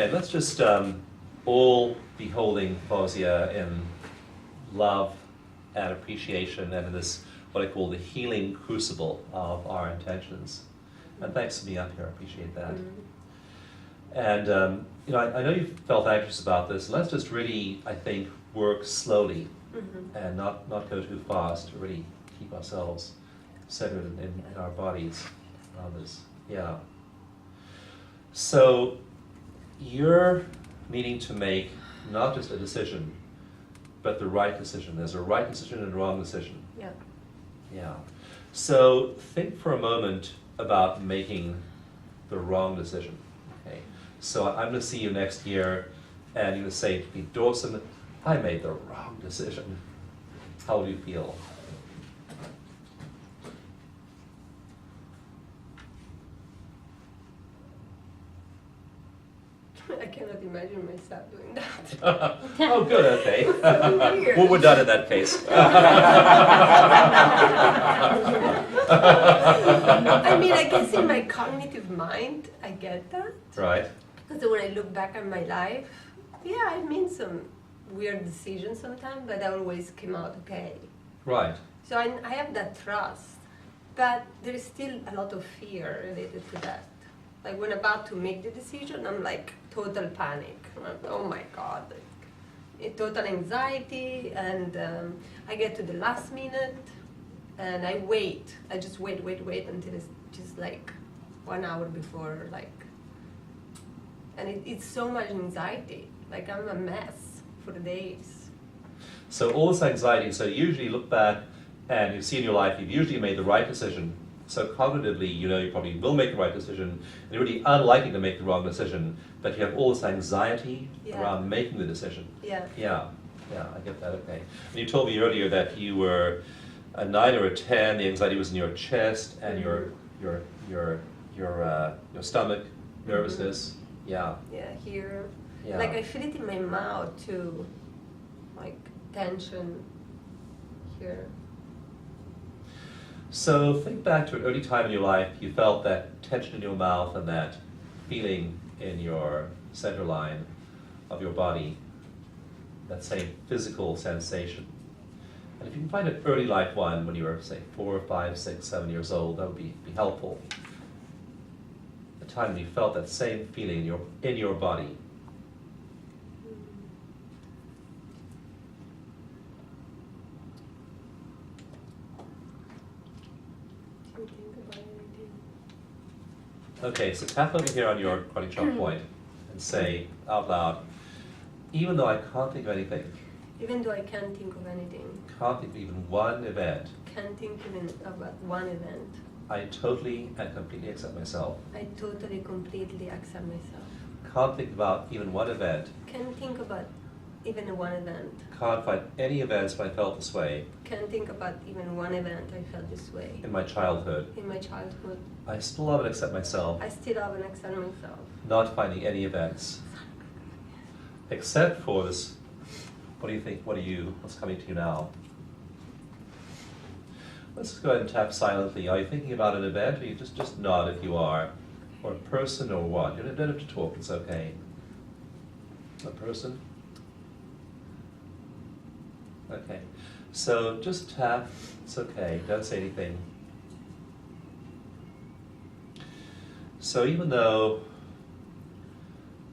Okay, let's just all be holding Fausia in love and appreciation and in this, what I call the healing crucible of our intentions. And thanks for being up here, I appreciate that. And I know you've felt anxious about this. Let's just really, I think, work slowly and not go too fast to really keep ourselves centered in our bodies on this. Yeah. So you're needing to make not just a decision, but the right decision. There's a right decision and a wrong decision. Yeah. Yeah. So think for a moment about making the wrong decision. Okay. So I'm going to see you next year, and you're going to say to me, Dawson, I made the wrong decision. How will you feel? I cannot imagine myself doing that. Oh, good, okay. Weird. Well, we're done in that case. I mean, I guess in my cognitive mind, I get that. Right. Because when I look back on my life, yeah, I made some weird decisions sometimes, but I always came out okay. Right. So I have that trust, but there is still a lot of fear related to that. Like when about to make the decision, I'm like total panic. I'm like, oh my God, like, total anxiety, and I get to the last minute, and I wait. I just wait until it's just like 1 hour before, like, and it's so much anxiety. Like I'm a mess for days. So all this anxiety, so you usually look back and you see in your life you've usually made the right decision. So cognitively, you know you probably will make the right decision, and you're really unlikely to make the wrong decision, but you have all this anxiety around making the decision. Yeah. Yeah, I get that, okay. And you told me earlier that you were a 9 or a 10, the anxiety was in your chest and your stomach, nervousness, yeah. Yeah, here. Yeah. Like I feel it in my mouth too, like tension here. So think back to an early time in your life, you felt that tension in your mouth and that feeling in your center line of your body, that same physical sensation. And if you can find an early life one when you were, say, 4, 5, 6, 7 years old, that would be helpful. The time when you felt that same feeling in your body. Okay, so tap over here on your chronic shock point and say out loud, even though I can't think of anything, Even though I can't think of anything, can't think of even one event, can't think even about one event, I totally and completely accept myself. I totally, completely accept myself. Can't think about even one event, Can't think about even one event. can't find any events when I felt this way Can't think about even one event I felt this way. in my childhood. In my childhood, I still love and accept myself, I still haven't accepted myself. not finding any events, except for this. What do you think? What's coming to you now? Let's go ahead and tap silently. Are you thinking about an event, or you just nod if you are? Or a person, or what? You don't have to talk, it's okay. A person? Okay. So just tap, it's okay, don't say anything. So even though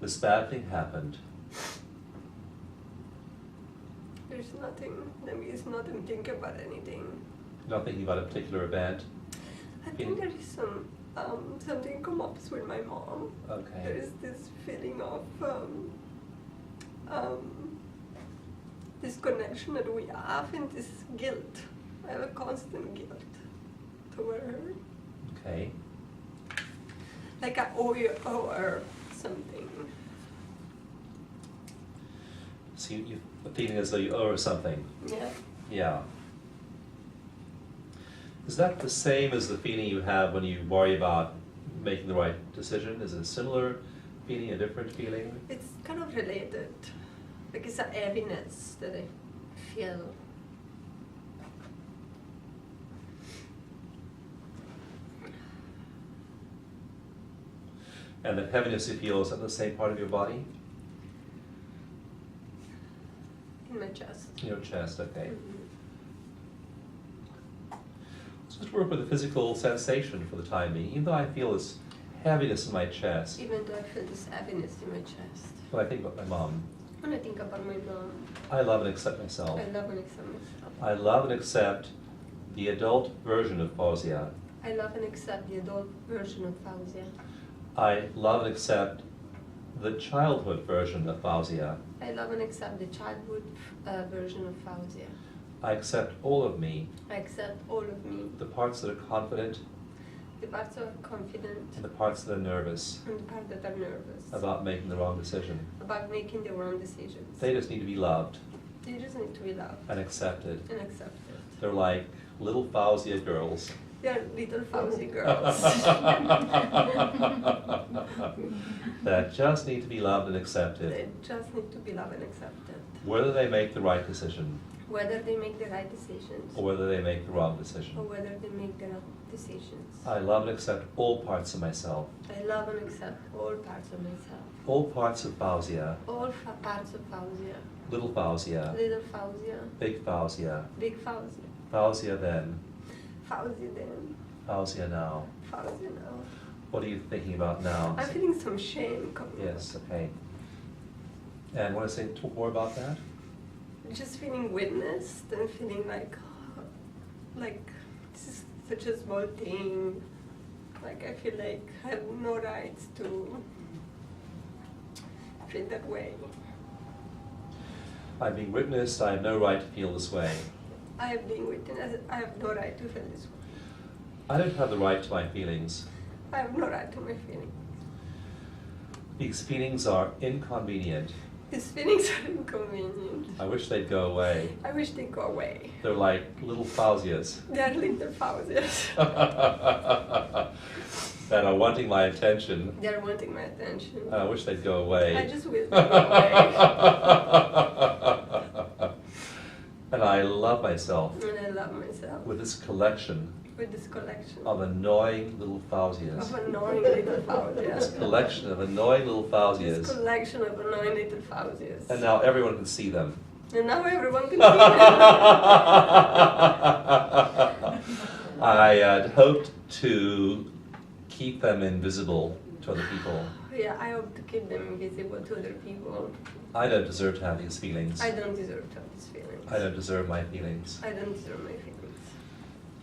this bad thing happened, There's nothing, let me just not think about anything. you're not thinking about a particular event. I think there is something come up with my mom. Okay. There is this feeling of this connection that we have and this guilt. I have a constant guilt toward her. Okay. Like I owe her something. So you're feeling as though you owe her something. Yeah. Yeah. Is that the same as the feeling you have when you worry about making the right decision? Is it a similar feeling, a different feeling? It's kind of related. Like it's a heaviness that I feel. And the heaviness you feel is at the same part of your body? In my chest. In your chest, okay. Mhm. So let's work with the physical sensation for the time being. Even though I feel this heaviness in my chest, Even though I feel this heaviness in my chest. when I think about my mom, When I think about my mom, I love and accept myself. I love and accept myself. I love and accept the adult version of Fauzia. I love and accept the adult version of Fauzia. I love and accept the childhood version of Fauzia. I love and accept the childhood version of Fauzia. I accept all of me, I accept all of me, the parts that are confident the parts that are confident and the parts that are nervous and the parts that are nervous about making the wrong decision. about making the wrong decisions. They just need to be loved They just need to be loved and accepted. and accepted. They're like little Fauzia girls. They are little Fauzi girls. That just need to be loved and accepted, They just need to be loved and accepted. whether they make the right decision Whether they make the right decisions or whether they make the wrong or decision. whether they make the wrong decisions. I love and accept all parts of myself, I love and accept all parts of myself. all parts of Fauzia, All parts of Fauzia. little Fauzia, Little Fauzia. big Fauzia, Big Fauzia. Fauzia then, Fauzia then. Fauzia now. Fauzia now. What are you thinking about now? I'm feeling some shame coming Yes, okay. And want to say talk more about that? up. Just feeling witnessed and feeling like this is such a small thing. Like I feel like I have no rights to feel that way. I'm being witnessed, I have no right to feel this way. I have been witnessed. I have no right to feel this way. I don't have the right to my feelings. I have no right to my feelings. These feelings are inconvenient. These feelings are inconvenient. I wish they'd go away. I wish they'd go away. They're like little Fauzias They are little Fauzias. that are wanting my attention. They are wanting my attention. I wish they'd go away. I just wish they'd go away. And I love myself And I love myself with this collection with this collection of annoying little Fauzias. of annoying little This Fauzias. collection of annoying little This Fauzias. collection of annoying little Fauzias. And now everyone can see them. And now everyone can see them. I had hoped to keep them invisible to other people. Yeah, I hope to keep them invisible to other people. I don't deserve to have these feelings. I don't deserve to have these feelings. I don't deserve my feelings. I don't deserve my feelings.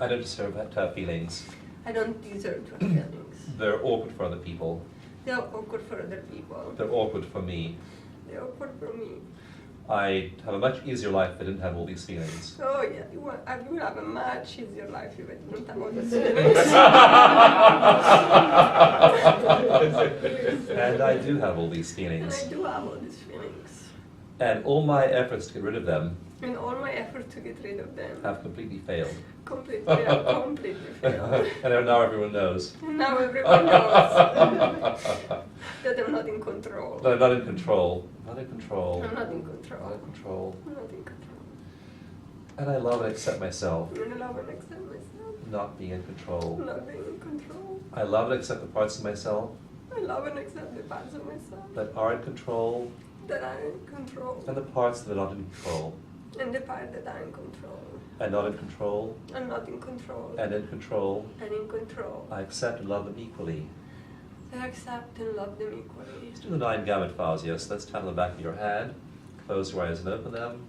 I don't deserve to have feelings. I don't deserve to have feelings. They're awkward for other people. They're awkward for other people. They're awkward for me. They're awkward for me. I'd have a much easier life if I didn't have all these feelings. Oh yeah, you will have a much easier life if I didn't have all these feelings. And I do have all these And feelings. I do have all these feelings. And all my efforts to get rid of them And all my efforts to get rid of them have completely failed. completely failed. And now everyone knows. And now everyone knows that I'm not in control. No, I'm not in control. Not in control. I'm not in Not control. in control. I'm not in control. And I love and accept myself And I love and accept myself. not being in control. Not being in control. I love and accept the parts of myself I love and accept the parts of myself that are in control that are in control. and the parts that are not in control. And the part that are in control. And not in control I'm not in control. and in control. And in control. I accept and love them equally. I accept and love them equally. Let's do the 9 gamut Fauzias. Let's tap on the back of your hand. Close your eyes and open them.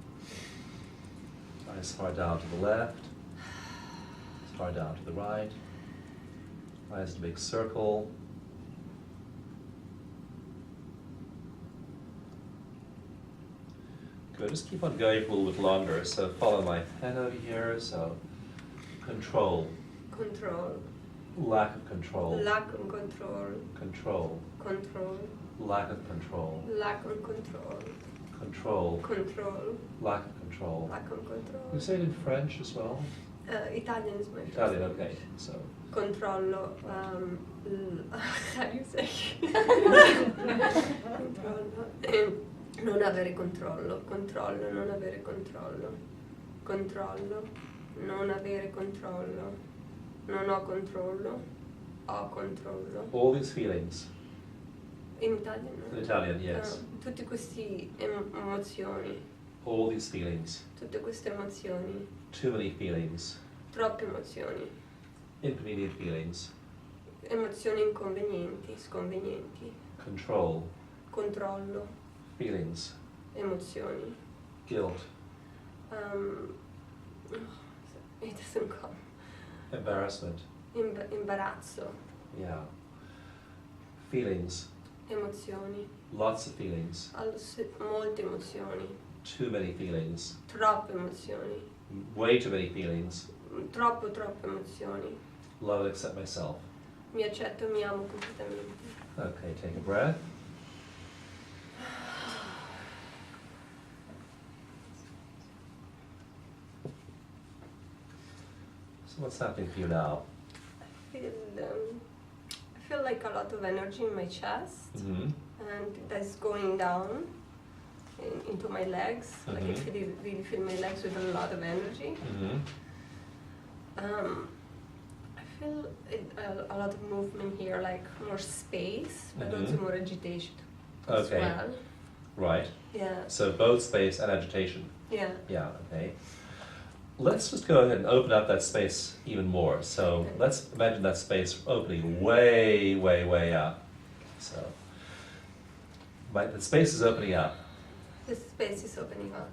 Eyes far down to the left. Far down to the right. Eyes in a big circle. Good. Just keep on going for a little bit longer. So follow my pen over here. So control. Control. Lack of control. Lack of control. Control. Control. Lack of control. Lack of control. Control. Control. Lack of control. Lack of control. You say it in French as well? Italian is my first Italian, language. okay. So Controllo. How do you say? Controllo. Non avere controllo. Controllo. Non avere controllo. Controllo. Non avere controllo. Non ho controllo. Ho controllo. all these feelings In Italian? In Italian, yes. Tutte queste emozioni. All these feelings. Tutte queste emozioni. Too many feelings. Troppe emozioni. Inconvenient feelings. Emozioni inconvenienti, sconvenienti. Control. Controllo. Feelings. Emozioni. Guilt. It doesn't come. Embarrassment. Imbarazzo. Yeah. Feelings. Emozioni. Lots of feelings. Molte emozioni. Too many feelings. Troppe emozioni. Way too many feelings. Troppe emozioni. Love and accept myself. Mi accetto e mi amo completamente. Okay, take a breath. So what's happening for you now? I feel like a lot of energy in my chest, Mm-hmm. and that's going down into my legs. Like I really feel my legs with a lot of energy. Mm-hmm. I feel a lot of movement here, like more space, but also more agitation as Okay. well. Right. Yeah. So both space and agitation. Yeah. Yeah, okay. Let's just go ahead and open up that space even more. So Okay. let's imagine that space opening way, way, way up. So the space is opening up. The space is opening up.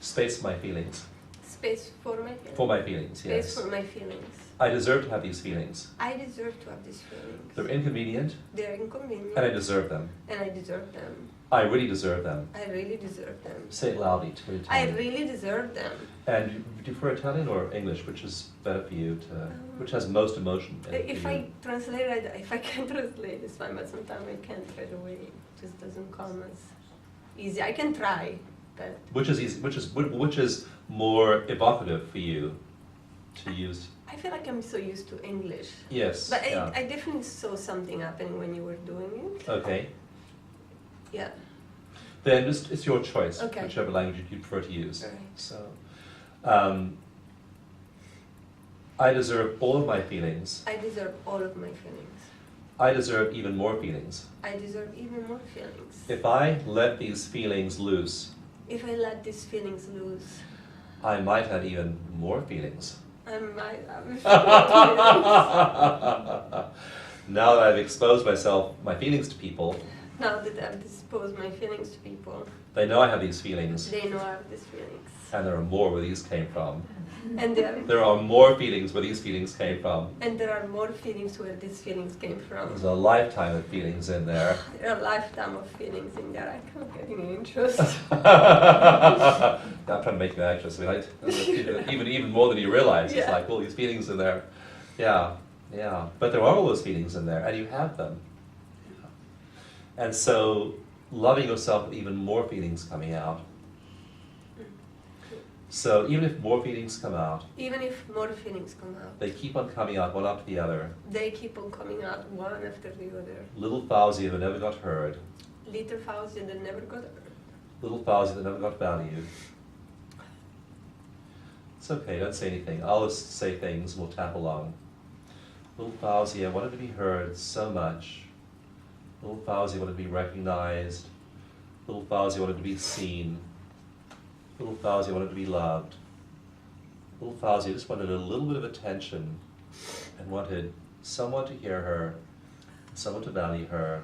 Space for my feelings. Space for my feelings. For my feelings, Space yes. for my feelings. I deserve to have these feelings. I deserve to have these feelings. They're inconvenient, They're inconvenient. and I deserve them. And I deserve them. I really deserve them. I really deserve them. Say it loudly to me. I really deserve them. And do you prefer Italian or English? Which is better for you? Which has most emotion? If I translate, if I can translate, it's fine. But sometimes I can't right away. It just doesn't come as easy. I can try, but Which is easy? Which is more evocative for you to use? I feel like I'm so used to English. Yes. But yeah. I definitely saw something happening when you were doing it. Okay. Yeah. Then it's your choice, Okay. whichever language you prefer to use. Right. So, I deserve all of my feelings. I deserve all of my feelings. I deserve even more feelings. I deserve even more feelings. If I let these feelings loose, If I let these feelings loose, I might have even more feelings. I might have feelings. Now that I've exposed my feelings to people, Now that I've disposed my feelings to people, they know I have these feelings, they know I have these feelings. and there are more where these came from. And There are more feelings where these feelings came from. there are more feelings where these feelings came from. There's a lifetime of feelings in there. There are a lifetime of feelings in there. I can't get any interest. I'm trying to make you anxious, right? Even more than you realize. It's Yeah. like all these feelings in there. Yeah, yeah. But there are all those feelings in there, and you have them. And so, loving yourself with even more feelings coming out. So even if more feelings come out, Even if more feelings come out, they keep on coming out one after the other. they keep on coming out one after the other. Little Fauzi who never got heard. Little Fauzi that never got heard. Little Fauzi that never got valued. It's okay, don't say anything. I'll just say things and we'll tap along. Little Fauzi, I wanted to be heard so much. Little Fauzi wanted to be recognized. Little Fauzi wanted to be seen. Little Fauzi wanted to be loved. Little Fauzi just wanted a little bit of attention and wanted someone to hear her, someone to value her,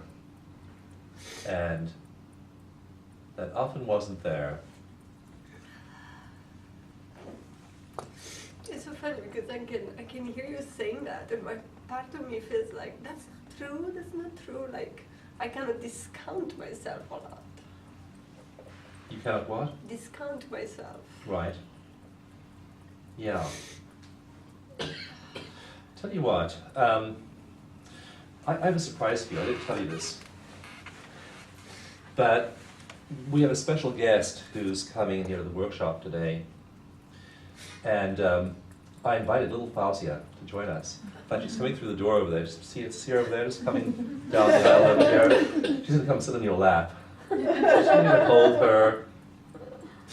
and that often wasn't there. It's so funny because I can hear you saying that, and my part of me feels like that's not true. That's not true. Like I kind of discount myself a lot. You cannot what? Discount myself. Right. Yeah. Tell you what, I have a surprise for you. I didn't tell you this. But we have a special guest who's coming here to the workshop today. And I invited little Fauzia to join us. In fact, she's coming through the door over there. Just see her over there, just coming down the aisle over there. She's going to come sit on your lap. So you're going to hold her.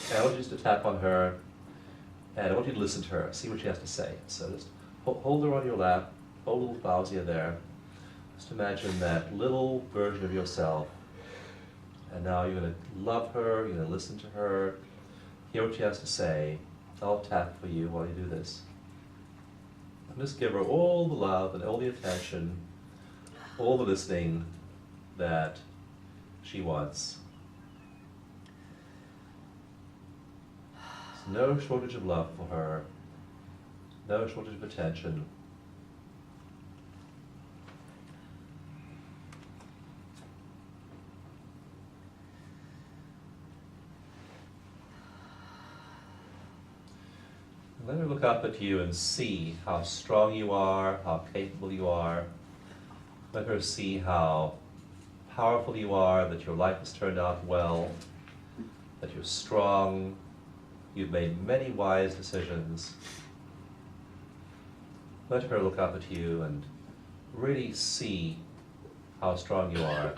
And I want you just to tap on her. And I want you to listen to her, see what she has to say. So just hold her on your lap, hold little Fauzia there. Just imagine that little version of yourself, and now you're going to love her, you're going to listen to her, hear what she has to say. I'll tap for you while you do this. And just give her all the love and all the attention, all the listening that she wants. There's no shortage of love for her, no shortage of attention. Let her look up at you and see how strong you are, how capable you are. Let her see how powerful you are, that your life has turned out well, that you're strong, you've made many wise decisions. Let her look up at you and really see how strong you are.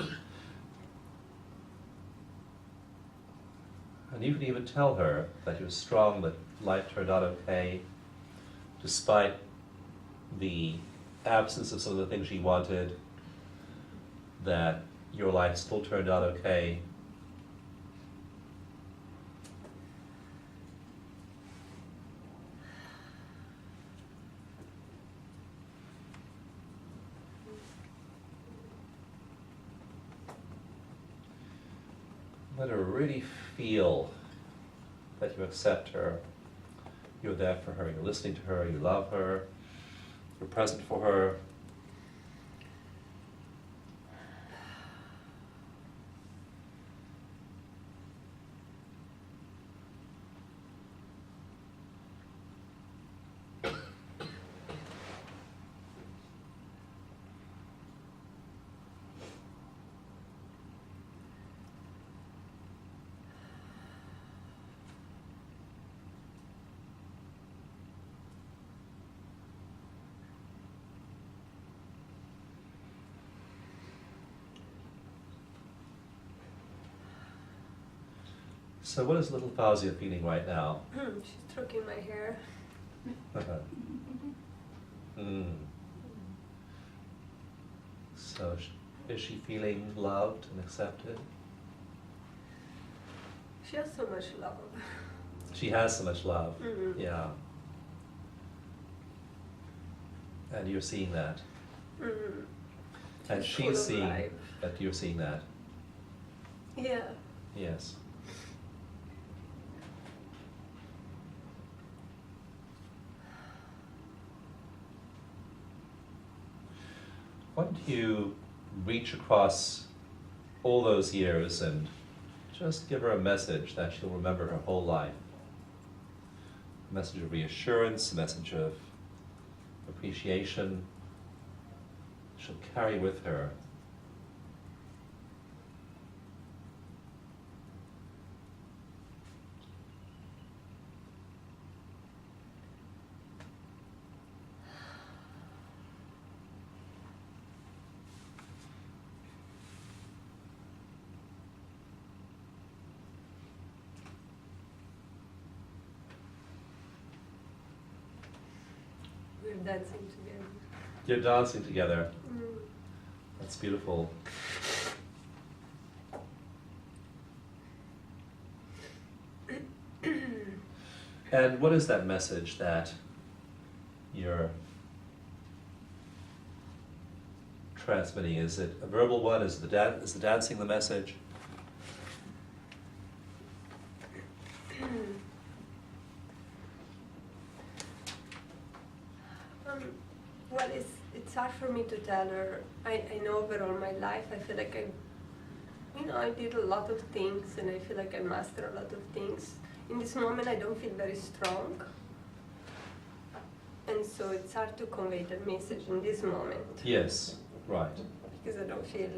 And you can even tell her that you're strong, that life turned out okay, despite the absence of some of the things you wanted, that your life still turned out okay. Let her really feel that you accept her, you're there for her, you're listening to her, you love her, you're present for her. So what is little Fauzia feeling right now? She's stroking my hair. So is she feeling loved and accepted? She has so much love. She has so much love, yeah. And you're seeing that. And she's seeing that you're seeing that. Yeah. Yes. Why don't you reach across all those years and just give her a message that she'll remember her whole life. A message of reassurance, a message of appreciation. She'll carry with her. We're dancing together. You're dancing together. That's beautiful. And what is that message that you're transmitting? Is it a verbal one? Is the dancing the message? Well, it's hard for me to tell her. I know overall my life, I feel like I did a lot of things and I feel like I mastered a lot of things. In this moment, I don't feel very strong. And so it's hard to convey that message in this moment. Yes, right. Because I don't feel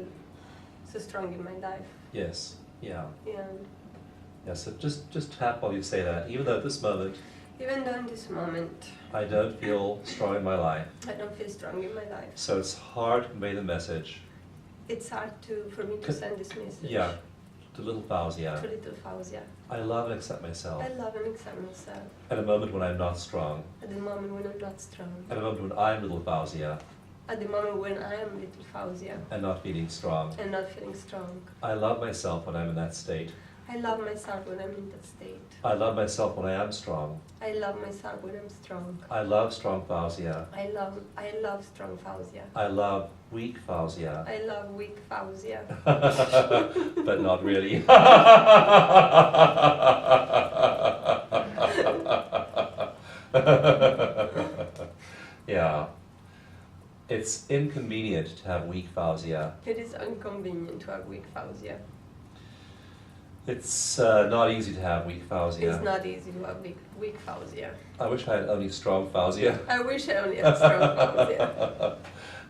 so strong in my life. Yes, yeah. Yeah. Yeah, so just tap while you say that. Even though at this moment, Even though in this moment, I don't feel strong in my life. I don't feel strong in my life. So it's hard to convey the message. It's hard for me to send this message. Yeah, to little Fauzia. To little Fauzia. I love and accept myself. I love and accept myself. At a moment when I'm not strong. At the moment when I'm not strong. At a moment when I'm little Fauzia. at the moment when I am little Fausia and not feeling strong. and not feeling strong. I love myself when I'm in that state. I love myself when I'm in that state. I love myself when I am strong. I love myself when I'm strong. I love strong Fausia. I love strong Fausia. I love weak Fausia. I love weak Fausia. But not really. Yeah. It's inconvenient to have weak Fausia. It is inconvenient to have weak Fausia. It's not easy to have weak Fausia. It's not easy to have weak Fausia. I wish I had only strong Fausia. I wish I only had strong Fausia.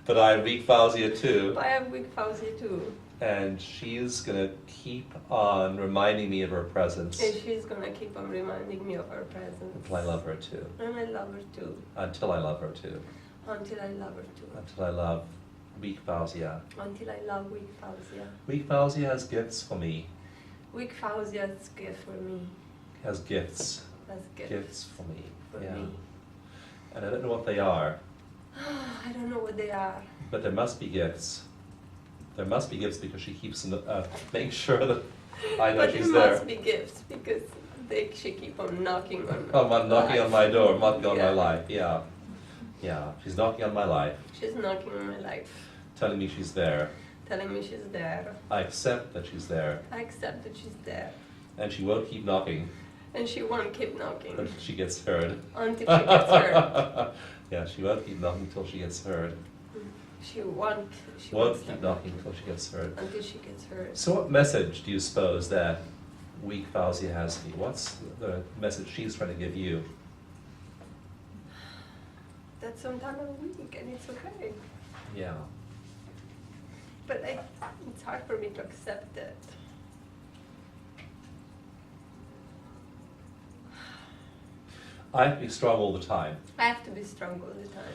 But I have weak Fausia too. I have weak Fausia too. And she's going to keep on reminding me of her presence. And she's going to keep on reminding me of her presence. Until I love her too. And I love her too. Until I love her too. Until I love her too. Until I love weak Fausia. Until I love weak Fausia. Weak Fausia has gifts for me. Weak Fausia is gift for me. Has gifts. That's gift Gifts for me. for Yeah. me. And I don't know what they are, I don't know what they are. but there must be gifts. There must be gifts because she keeps making sure that I know But she's there there. must be gifts because she keep on knocking on Knocking on my door, knocking on my Yeah. life. Yeah. Yeah. She's knocking on my life, She's knocking on my life, telling me she's there. telling me she's there. I accept that she's there. I accept that she's there. And she won't keep knocking And she won't keep knocking until she gets heard. until she gets heard. Yeah, she won't keep knocking until she gets heard. She won't Keep knocking until she gets heard. until she gets heard. So what message do you suppose that weak Fausia has for you? What's the message she's trying to give you? That sometimes I'm weak and it's okay. Yeah. But it's hard for me to accept it. I have to be strong all the time. I have to be strong all the time.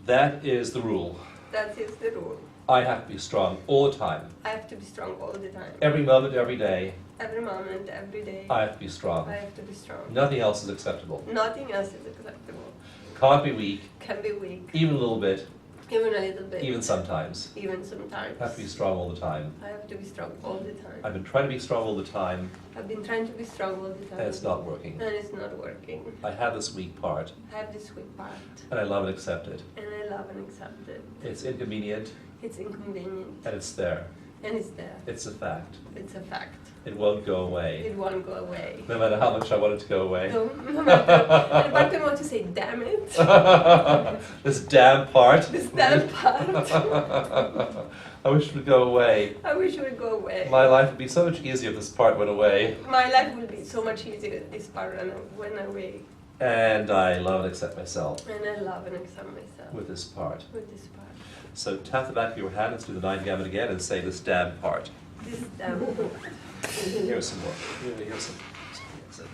That is the rule. That is the rule. I have to be strong all the time. I have to be strong all the time. Every moment, every day, Every moment, every day. I have to be strong. I have to be strong. Nothing else is acceptable. Nothing else is acceptable. Can't be weak, Can be weak, even a little bit, even a little bit. even sometimes. Even sometimes. Have to be strong all the time. I have to be strong all the time. I've been trying to be strong all the time, I've been trying to be strong all the time. and it's not working. And it's not working. I have this weak part, I have this weak part. and I love and accept it. And I love and accept it. It's inconvenient, It's inconvenient. and it's there. And it's there. It's a fact. It's a fact. It won't go away. It won't go away. No matter how much I want it to go away. No matter. And part of me wants to say, damn it. This damn part. This damn part. I wish it would go away. I wish it would go away. My life would be so much easier if this part went away. My life will be so much easier if this part went away. And I love and accept myself And I love and accept myself with this part. with this part. So tap the back of your hand, let's do the 9 gamut again and say this damn part. This damn part. Here's some more. Here's some.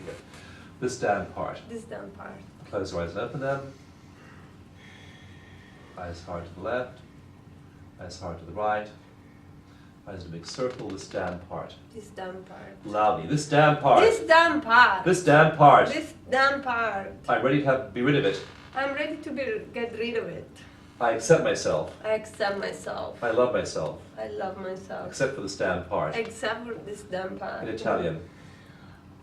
Here. This damn part. This damn part. Close your eyes and open them. Eyes hard to the left. Eyes hard to the right. Eyes in a big circle. This damn part. This damn part. Loudly. This damn part. This damn part. This damn part. This damn part. I'm ready to be rid of it. I'm ready to get rid of it. I accept myself. I accept myself. I love myself. I love myself. Except for this damn part. Except for this damn part. In Italian.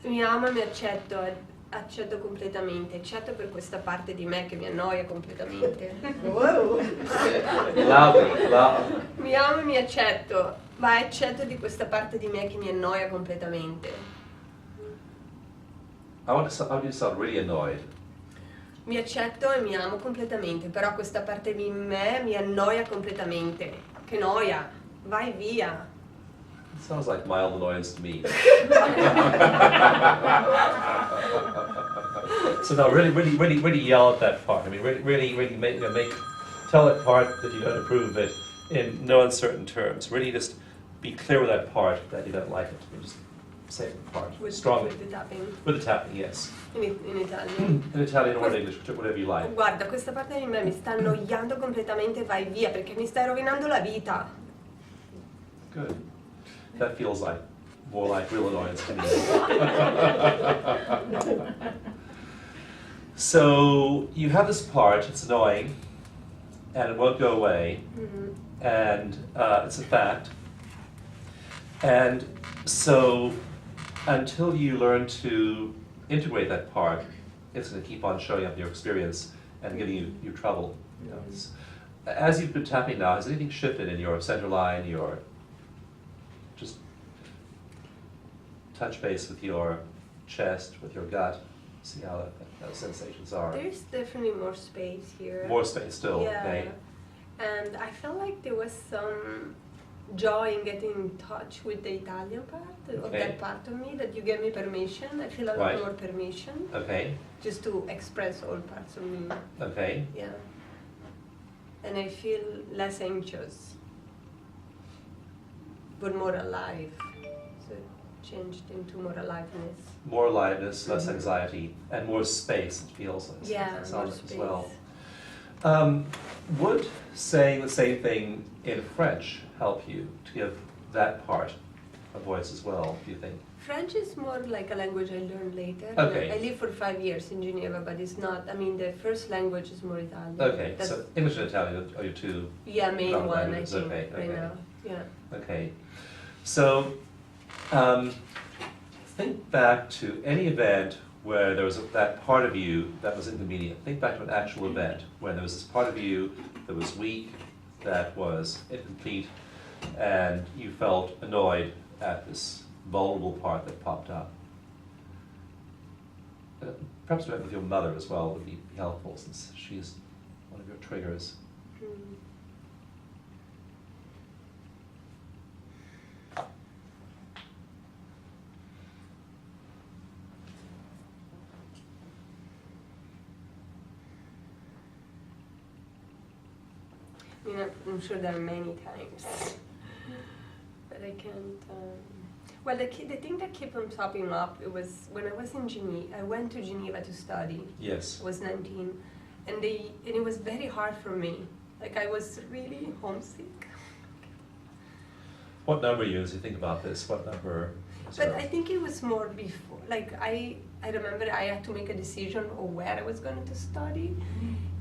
Mi amo e mi accetto completamente, eccetto per questa parte di me che mi annoia completamente. Wow. Loudly. Mi amo e mi accetto, ma eccetto di questa parte di me che mi annoia completamente. I want you to sound really annoyed. Mi accetto e mi amo completamente, però questa parte di me mi annoia completamente. Che noia, vai via. It sounds like mild annoyance to me. So now really yell at that part. I mean, really tell that part that you don't approve of it in no uncertain terms. Really just be clear with that part that you don't like it. Just say the part strongly. With the tapping. With the tapping, yes. In Italian. In Italian or in English, whatever you like. Guarda, questa parte di me mi sta annoiando completamente, vai via, perché mi stai rovinando la vita. Good. That feels like more like real annoyance to me. So you have this part, it's annoying, and it won't go away, and it's a fact. And so until you learn to integrate that part, it's going to keep on showing up in your experience and giving you trouble. You know, as you've been tapping now, has anything shifted in your center line, your just touch base with your chest, with your gut, see how those sensations are? There's definitely more space here. More space still, Yeah. okay? And I felt like there was some joy in getting in touch with the Italian part of Okay. that part of me, that you gave me permission. I feel a lot Right. more permission Okay, just to express all parts of me. okay. Yeah. And I feel less anxious, but more alive. So it changed into more aliveness. More aliveness, less anxiety, and more space, it feels like. Yeah, it sounds more like space. as well. Would saying the same thing in French help you to give that part a voice as well, do you think? French is more like a language I learned later. Okay. I lived for 5 years in Geneva, but it's not. I mean, the first language is more Italian. Okay, That's, so English and Italian are your two. yeah, main dominant one I languages. think Okay, right okay. now. Yeah. Okay, so think back to any event where there was that part of you that was inconvenient. Think back to an actual event when there was this part of you that was weak, that was incomplete, and you felt annoyed at this vulnerable part that popped up. Perhaps do it with your mother as well would be helpful, since she's one of your triggers. Mm. I mean, I'm sure there are many times, but I can't. Well, the thing that kept on popping up, it was when I was in Geneva. I went to Geneva to study. Yes. I was 19, and it was very hard for me. Like I was really homesick. What number you, as you think about this, what number? But I think it was more before. Like I remember I had to make a decision on where I was going to study,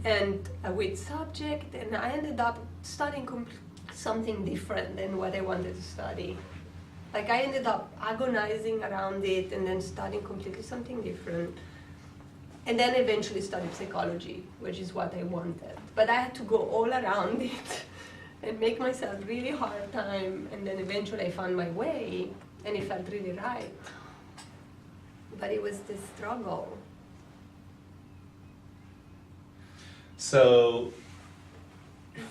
and which subject, and I ended up studying something different than what I wanted to study. Like I ended up agonizing around it and then studying completely something different. And then eventually studied psychology, which is what I wanted. But I had to go all around it and make myself really hard time, and then eventually I found my way, and it felt really right. But it was this struggle. So,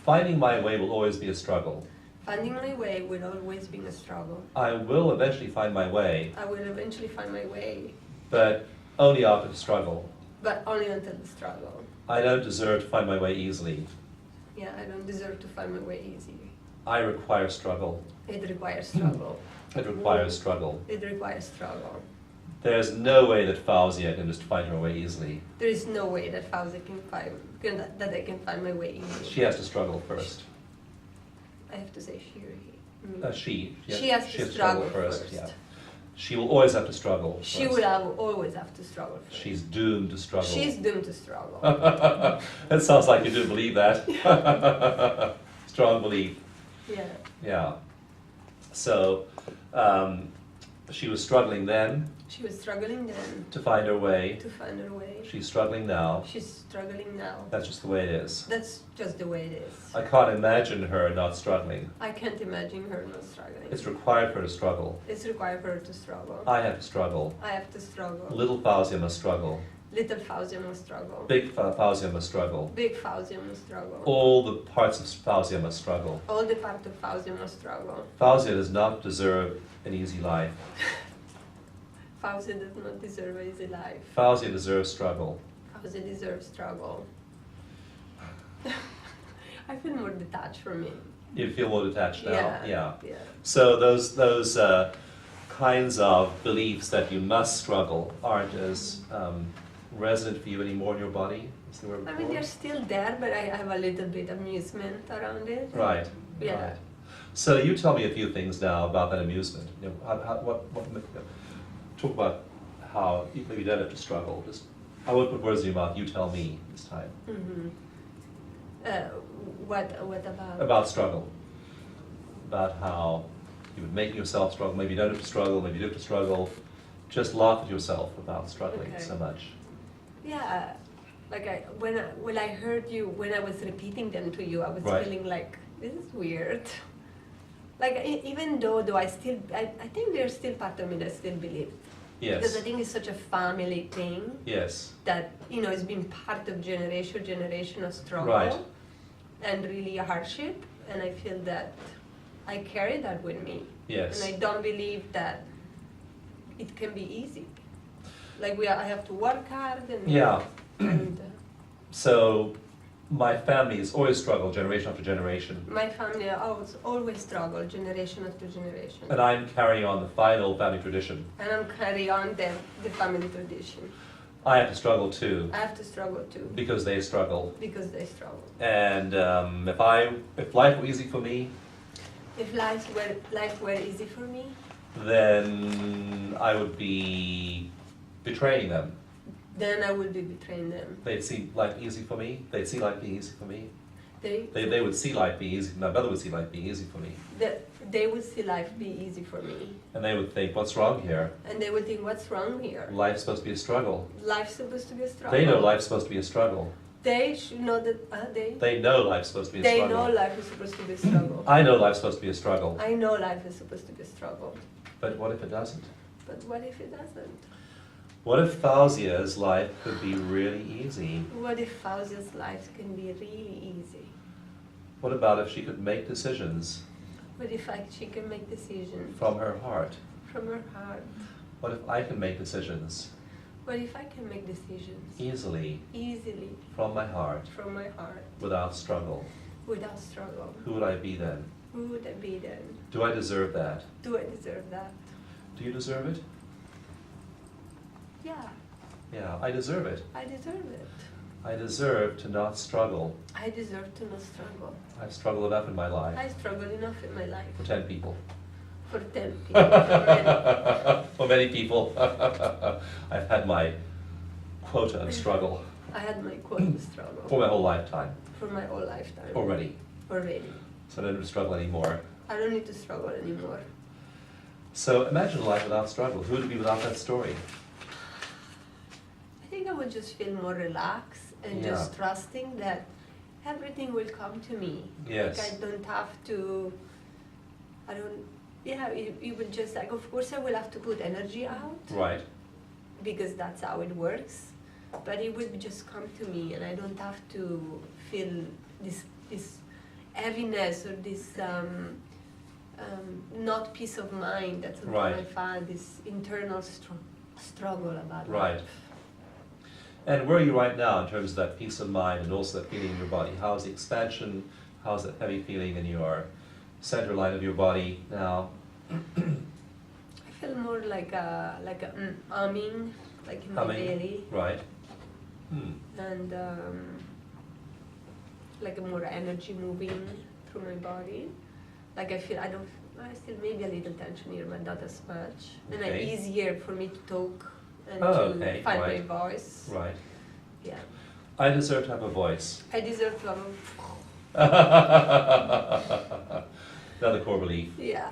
finding my way will always be a struggle. Finding my way will always be a struggle. I will eventually find my way, I will eventually find my way, but only after the struggle. but only until the struggle. I don't deserve to find my way easily. Yeah, I don't deserve to find my way easy. I require struggle. It requires struggle. It requires struggle. It requires struggle. There's no way that Fauzia can just find her way easily. There is no way that Fauzi that I can find my way easy. She has to struggle first. I have to say she or he. Me. She She has to struggle first. Yeah. She will always have to struggle. She first. will always have to struggle first. She's doomed to struggle. She's doomed to struggle. That sounds like you do believe that. Strong belief. Yeah. Yeah. So, she was struggling then She was struggling then to find her way. to find her way. She's struggling now. She's struggling now. That's just the way it is. That's just the way it is. I can't imagine her not struggling. I can't imagine her not struggling. It's required for her to struggle. It's required for her to struggle. I have to struggle. I have to struggle. Little Fauzia must struggle. Little Fauzia must struggle. Big Fauzia must struggle. Big Fauzia must struggle. All the parts of Fauzia must struggle. All the part of Fauzia must struggle. Fauzia does not deserve an easy life. Fauzia does not deserve an easy life. Fauzia deserves struggle. Fauzia deserves struggle. I feel more detached from it. You feel more detached now? Yeah. So those kinds of beliefs that you must struggle aren't as resonant for you anymore in your body as they were before? I mean, they're still there, but I have a little bit of amusement around it. Right. Yeah. Right. So you tell me a few things now about that amusement. You know, talk about how you maybe don't have to struggle. Just I won't put words in your mouth. You tell me this time. Mm-hmm. What about? About struggle. About how you would make yourself struggle. Maybe you don't have to struggle, maybe you do have to struggle. Just laugh at yourself about struggling Okay. so much. Yeah, like when I heard you, when I was repeating them to you, I was Right. feeling like, this is weird. Like, even though I think there's still part of me that still believes. Because I Yes. think it's such a family thing Yes. that, it's been part of generation of struggle. Right. And really hardship, and I feel that I carry that with me. Yes. And I don't believe that it can be easy. Like I have to work hard and Yeah. and So my family has always struggled generation after generation. my family always struggle generation after generation. And I'm carrying on the final family tradition. And I'm carry on the family tradition. I have to struggle too, I have to struggle too because they struggle. because they struggle. And if life were easy for me, If life were easy for me, then I would be betraying them. then I would be betraying them. They'd see life easy for me. They'd see life being easy for me. They They would see life being easy. My brother would see life being easy for me. they would see life be easy for me, And they would think, what's wrong here? and they would think, what's wrong here? Life's supposed to be a struggle. Life's supposed to be a struggle. They know life's supposed to be a struggle. They should know that They know life's supposed to be a they struggle. know life is supposed to be a struggle. I know life's supposed to be a struggle. I know life is supposed to be a struggle, But what if it doesn't? but what if it doesn't? What if Fauzia's life could be really easy? What if Fauzia's life can be really easy? What about if she could make decisions What if she can make decisions from her heart? from her heart? What if I can make decisions What if I can make decisions easily easily from my heart from my heart without struggle? without struggle? Who would I be then? Who would I be then? Do I deserve that? Do I deserve that? Do you deserve it? Yeah, Yeah, I deserve it. I deserve it. I deserve to not struggle. I deserve to not struggle. I've struggled enough in my life. I struggled enough in my life. For 10 people. For 10 people. already. For many people. I've had my quota of struggle I had my quota struggle for my whole lifetime for my whole lifetime. already. Already. So I don't have to struggle anymore. I don't need to struggle anymore. So imagine a life without struggle. Who would be without that story? I think I would just feel more relaxed and Yeah. just trusting that everything will come to me. Yes. Like I don't have to, it would just like, of course I will have to put energy out Right. because that's how it works. But it would just come to me and I don't have to feel this heaviness or this not peace of mind that sometimes Right. I find this internal struggle about Right. life. And where are you right now in terms of that peace of mind and also that feeling in your body? How's the expansion? How's that heavy feeling in your center line of your body now? I feel more like a humming, like in my Humming? belly, Right. and like a more energy moving through my body. Like I feel I still maybe a little tension here, but not as much. And Okay. it's easier for me to talk and Oh, to okay, find right. my voice. Right. Yeah, I deserve to have a voice. I deserve to have Another core belief. yeah,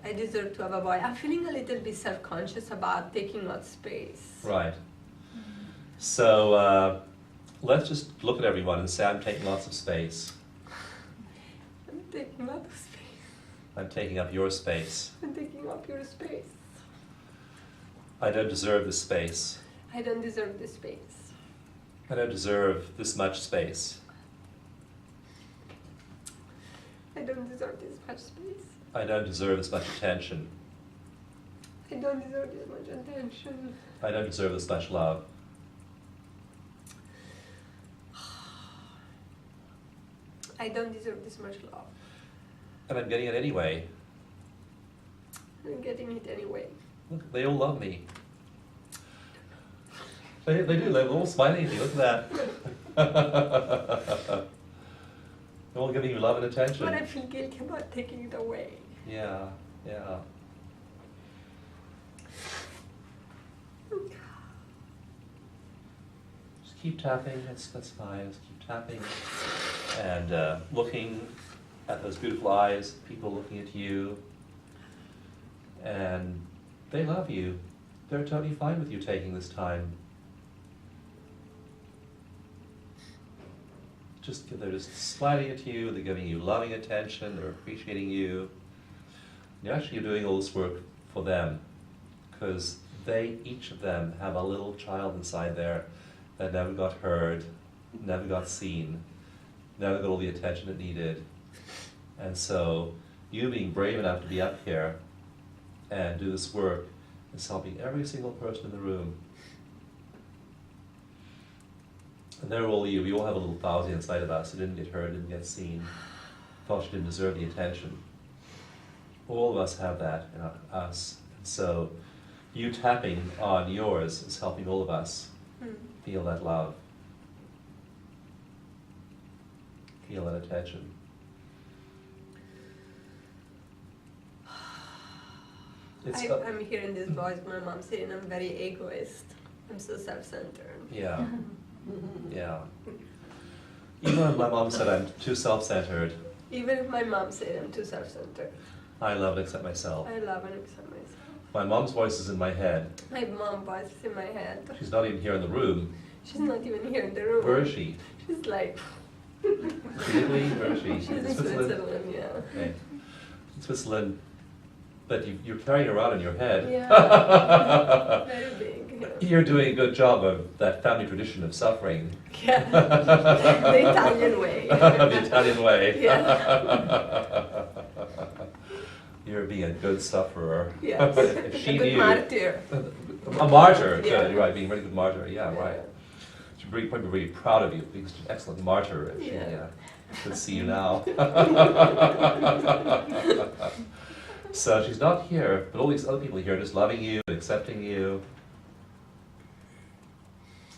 I deserve to have a voice. I'm feeling a little bit self-conscious about taking up space. Right. So let's just look at everyone and say, I'm taking lots of space. I'm taking up space. I'm taking up your space. I'm taking up your space. I don't deserve this space. I don't deserve this space. I don't deserve this much space. I don't deserve this much space. I don't deserve this much attention. I don't deserve this much attention. I don't deserve this much love. I don't deserve this much love. And I'm getting it anyway. I'm getting it anyway. Look, they all love me. They do, they're all smiling at me, look at that. They're all giving you love and attention. But I feel guilty about taking it away. Yeah, yeah. Just keep tapping, that's fine, just keep tapping. and looking at those beautiful eyes, people looking at you, and they love you. They're totally fine with you taking this time. They're just smiling at you, they're giving you loving attention, they're appreciating you. You're actually doing all this work for them, because each of them have a little child inside there that never got heard, never got seen, never got all the attention it needed. And so, you being brave enough to be up here and do this work is helping every single person in the room. And they're all you. We all have a little Fauzi inside of us who didn't get heard, didn't get seen, thought she didn't deserve the attention. All of us have that in us. And so, you tapping on yours is helping all of us feel that love, feel that attention. I'm hearing this voice, my mom saying I'm very egoist. I'm so self-centered. Yeah. Yeah. Even when my mom said I'm too self-centered. Even if my mom said I'm too self-centered. I love and accept myself. I love and accept myself. My mom's voice is in my head. My mom's voice is in my head. She's not even here in the room. She's not even here in the room. Where is she? She's like... Italy? Where is she? She's in Switzerland, yeah. Okay. In Switzerland. But you're carrying her around in your head. Yeah. Very big. Yeah. You're doing a good job of that family tradition of suffering. Yeah. The Italian way. The Italian way. Yeah. You're being a good sufferer. Yes. If she a good knew, martyr. A martyr, Yeah. good, you're right, being a really good martyr, yeah, Yeah. right. She'd probably be really proud of you, because she's an excellent martyr if she could see you now. So she's not here, but all these other people here are just loving you, accepting you.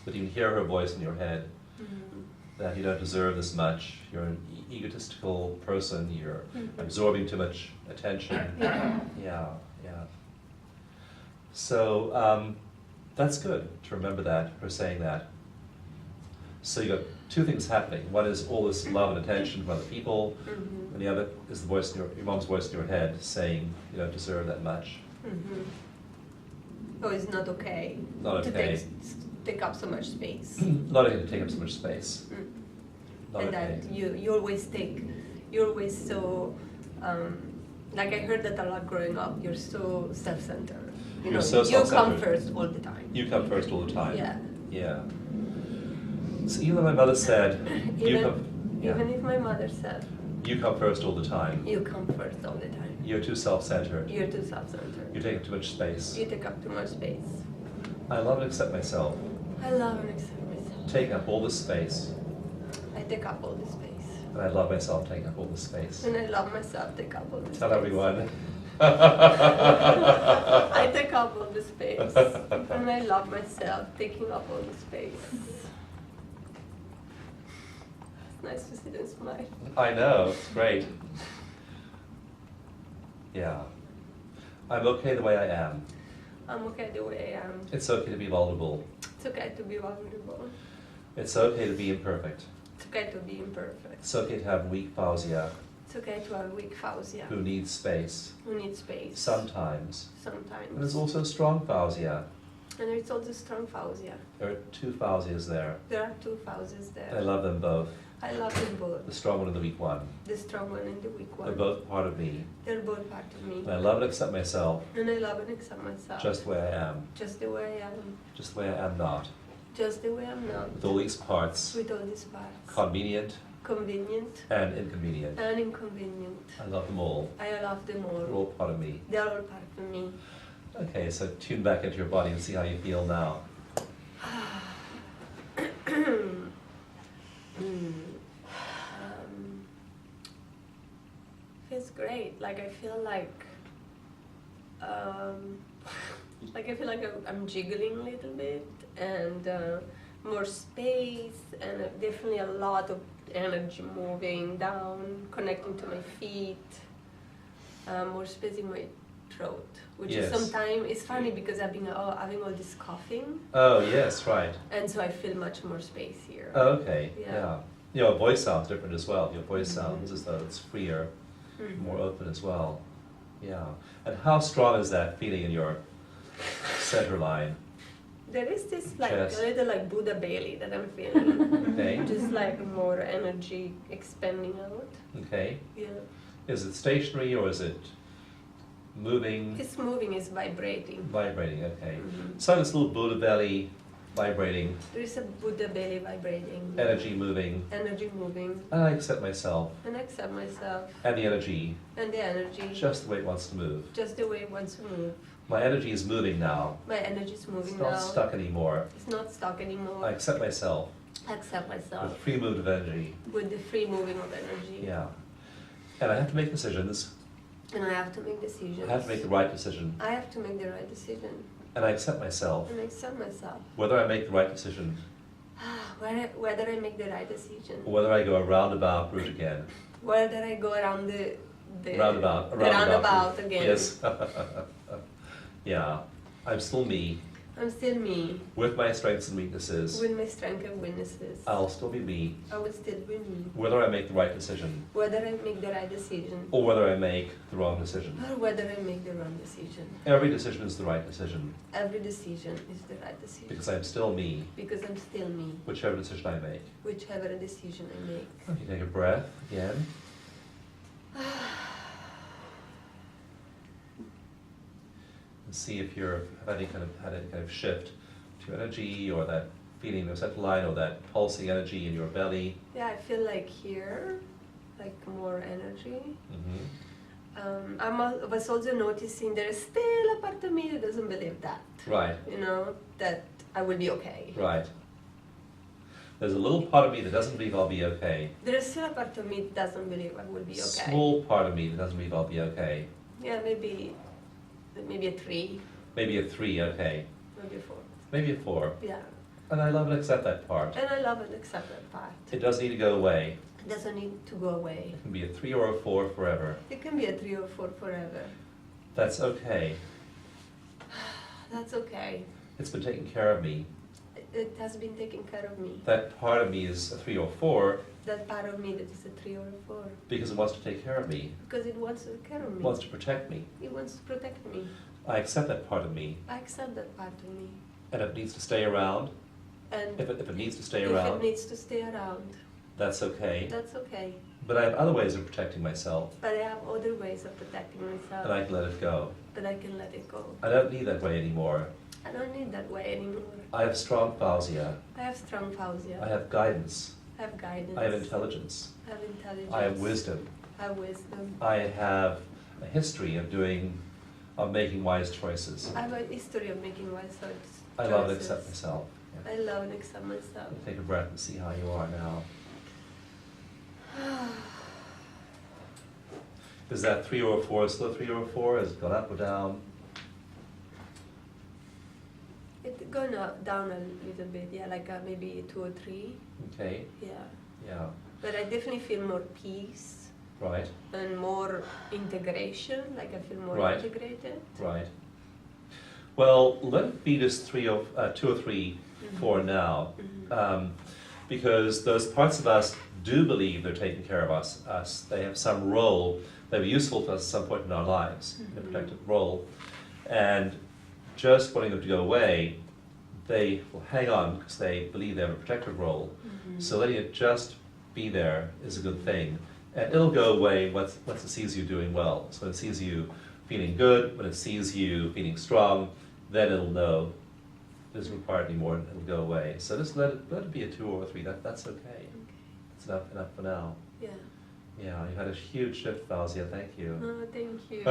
But you can hear her voice in your head, that you don't deserve this much, you're an egotistical person, you're absorbing too much attention. Yeah. So that's good to remember that, her saying that. So you got two things happening. One is all this love and attention from other people, and the other is the voice in your mom's voice in your head saying you don't deserve that much. Oh, it's not okay. Not okay. To take up so much space. Not okay to take up so much space. Not And okay. that you always so, like I heard that a lot growing up, you're so self-centered. You're so you come self-centered. first all the time. You come first all the time. Yeah. Yeah. So even my mother said, Even if my mother said, you come first all the time. you come first all the time. You're too self-centered. You're too self-centered. You take up too much space. You take up too much space. I love and accept myself. I love and accept myself. Taking up all this space. I take up all the space. And I love myself taking up all this space. And I love myself take up all the space. Tell everyone. I take up all the space. And I love myself taking up all the space. It's nice to see them smile. I know, it's great. Yeah. I'm okay the way I am. I'm okay the way I am. It's okay to be vulnerable. It's okay to be vulnerable. It's okay to be imperfect. It's okay to be imperfect. It's okay to have weak Fauzia It's okay to have weak Fauzia who needs space. who needs space. Sometimes. Sometimes. And there's also strong Fauzia. And there's also strong Fauzia. There are two Fauzias there. There are two Fauzias there. I love them both. I love them both. The strong one and the weak one. The strong one and the weak one. They're both part of me. They're both part of me. And I love and accept myself And I love and accept myself. just the way I am. Just the way I am. Just the way I am not. Just the way I'm not. With all these parts, With all these parts. convenient Convenient and inconvenient. and inconvenient. I love them all. I love them They're all. all part of me. They're all part of me. Okay, so tune back into your body and see how you feel now. Feels great. Like I feel like I'm jiggling a little bit, and more space, and definitely a lot of energy moving down, connecting to my feet. More space in my throat, which Yes. is sometimes it's funny because I've been having all this coughing, Oh, yes, right. and so I feel much more space here. Oh, okay, Yeah. yeah. You know, voice sounds different as well. Your voice sounds as though it's freer, more open as well. Yeah. And how strong is that feeling in your center line? There is this like Chest. a little like Buddha belly that I'm feeling. Okay. Just like more energy expanding out. Okay. Yeah. Is it stationary or is it moving? It's moving, it's vibrating. Vibrating, okay. Mhm. So this little Buddha belly vibrating, There is a Buddha belly vibrating. energy moving, Energy moving. and I accept myself And I accept myself. and the energy And the energy. just the way it wants to move. Just the way it wants to move. My energy is moving now. My energy is It's moving not now. stuck anymore. It's not stuck anymore. I accept myself I accept with myself free movement of energy. with the free moving of energy. Yeah. And I have to make decisions. And I have to make decisions. I have to make the right decision. I have to make the right decision. And I accept myself. And I accept myself. Whether I make the right decision Whether I make the right decision. or whether I go a roundabout route again. Whether I go around the Roundabout. A the roundabout again. Yes. Yeah. I'm still me. I'm still me. With my strengths and weaknesses. With my strengths and weaknesses. I'll still be me. I will still be me. Whether I make the right decision Whether I make the right decision. or whether I make the wrong decision. Or whether I make the wrong decision. Every decision is the right decision Every decision is the right decision. because I'm still me, Because I'm still me. whichever decision I make. Whichever decision I make. You take a breath again. And see if you're had any kind of shift to energy or that feeling of center line or that pulsing energy in your belly. Yeah, I feel like here, like more energy. I was also noticing there is still a part of me that doesn't believe that. Right, You know, that I will be okay. right. There's a little part of me that doesn't believe I'll be okay. There is still a part of me that doesn't believe I will be okay. Small part of me that doesn't believe I'll be okay. Yeah, maybe a 3, Maybe a 3, okay. maybe a 4. Maybe a 4. Yeah. And I love and accept that part. And I love and accept that part. It doesn't need to go away. It doesn't need to go away. It can be a 3 or a 4 forever. It can be a 3 or 4 forever. That's okay. That's okay. It's been taking care of me. It has been taking care of me. That part of me is a 3 or 4 That part of me that is a 3 or a 4. because it wants to take care of me. Because it wants to take care of It me. wants to protect me. It wants to protect me. I accept that part of me. I accept that part of me. And if it needs to stay around, And if it needs to stay if around, it needs to stay around, that's okay. that's okay. But I have other ways of protecting myself, But I have other ways of protecting myself. and I can let it go. But I can let it go. I don't need that way anymore. I don't need that way anymore. I have strong fausia. I have strong fausia. I have guidance. I have guidance. I have intelligence. I have intelligence. I have wisdom. I have wisdom. I have a history of making wise choices. I have a history of making wise choices. I love and accept myself. Yeah. I love and accept myself. Take a breath and see how you are now. Is that 3 or a 4 still a 3 or a 4? Has it gone up or down? It's gone down a little bit, yeah, like maybe 2 or 3. Okay, Yeah. yeah, But I definitely feel more peace right, and more integration, like I feel more Right. integrated. right. Well, let it be just 2 or 3 for now, because those parts of us do believe they're taking care of us. They have some role, they're useful to us at some point in our lives, in a protective role, and just wanting them to go away, they will hang on because they believe they have a protective role. So letting it just be there is a good thing. And it'll go away once it sees you doing well. So when it sees you feeling good, when it sees you feeling strong, then it'll know it doesn't require it anymore and it'll go away. So just let it be a 2 or a 3, that's okay. It's enough for now. Yeah. Yeah, you had a huge shift, Fausia, thank you. Oh, thank you.